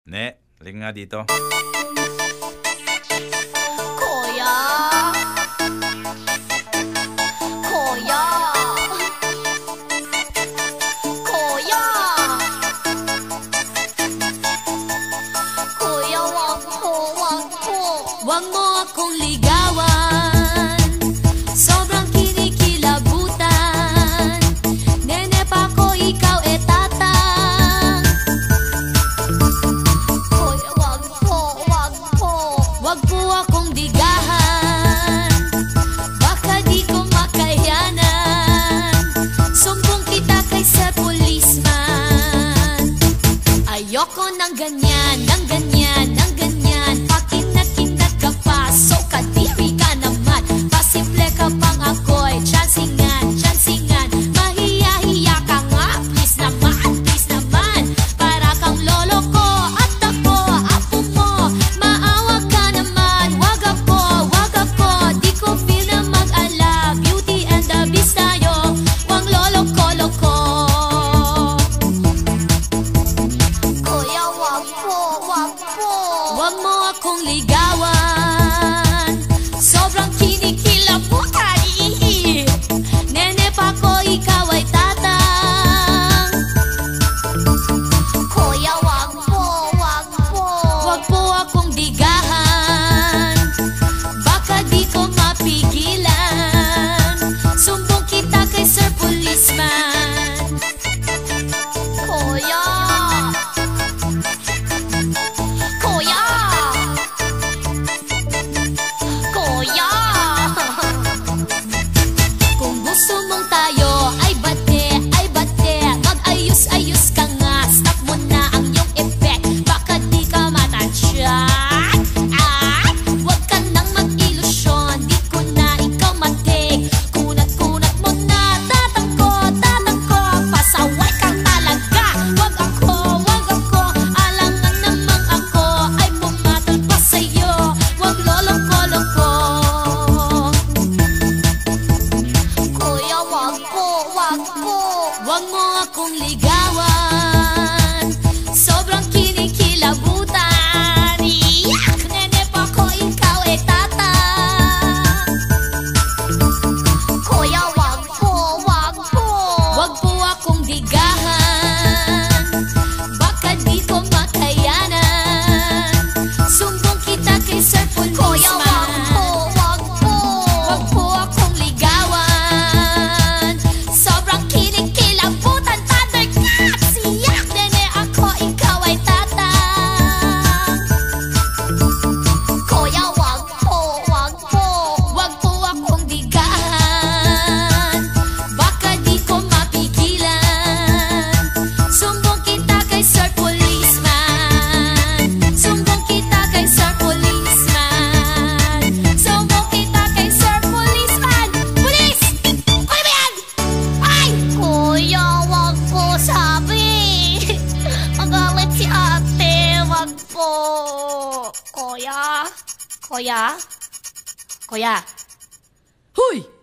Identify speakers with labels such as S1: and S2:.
S1: Ne, halika nga dito.
S2: Kuya! Kuya! Kuya! Kuya, wag po, wag po. Wag mo akong ligawan. Sobrang kinikilabutan. Nene pa ko, ikaw tatang. Kuya, wag po, wag po. Wag po akong digahan. Baka di ko makayanan. Sumbong kita kay sa policeman. Ayoko ng ganyan, ng ganyan, ng ganyan. Pakinat-kinat ka pa, so kadiri ka naman. Pasimple ka pang ako'y chansingan, chansingan. Mahiya-hiya ka nga, please naman. Para kang lolo ko at ako, apo mo. Maawa ka naman, wag ako. Di ko feel na mag-ala, Beauty and the Beast tayo. Wag lolo-ko-loko. Kuya, wag po, wag po. Wag mo akong ligawan. Sobrang kinikilabutan. Nene pa ko, ikaw ay tatang. Kuya, wag po, wag po. Wag po akong digahan. Baka di ko mapigilan. Sumbong kita kay Sir Policeman. Kuya! Kuya! Kuya! Kung gusto mong tayo ay bate, mag-ayos-ayos ka nga. Stop mo na ang iyong effect, baka di ka matansyan. At huwag ka nang mag-ilusyon, di ko na ikaw matik. Kunat-kunat mo na, tatang ko. Pasaway kang talaga. Wag ako, alangan namang ako ay pumatol pa sa'yo. Wag lolong-kolong-ko. Kuya, wag po. Wag mo akong ligawan. Sobrang kinikilabutan. Iyak! Nene pa ko, ikaw ay tatang. Kuya, wag po. Wag po akong digahan. Baka di ko makayanan. Sumbong kita kay Sir Policeman. Kuya, wag po. Wag po akong ligawan. Sobrang kinikilabutan. Thundercat! Siyak! Nene ako, ikaw ay tatang. Kuya, wag po. Wag po akong digahan. Baka di ko mapigilan. Sumbong kita kay Sir Policeman. Sumbong kita kay Sir Policeman. Sumbong kita kay Sir Policeman. Police! Ano ba yan? Ay! Kuya, wag po sabi. Magalit si ate. Wag po. Kuya? Kuya? Huy!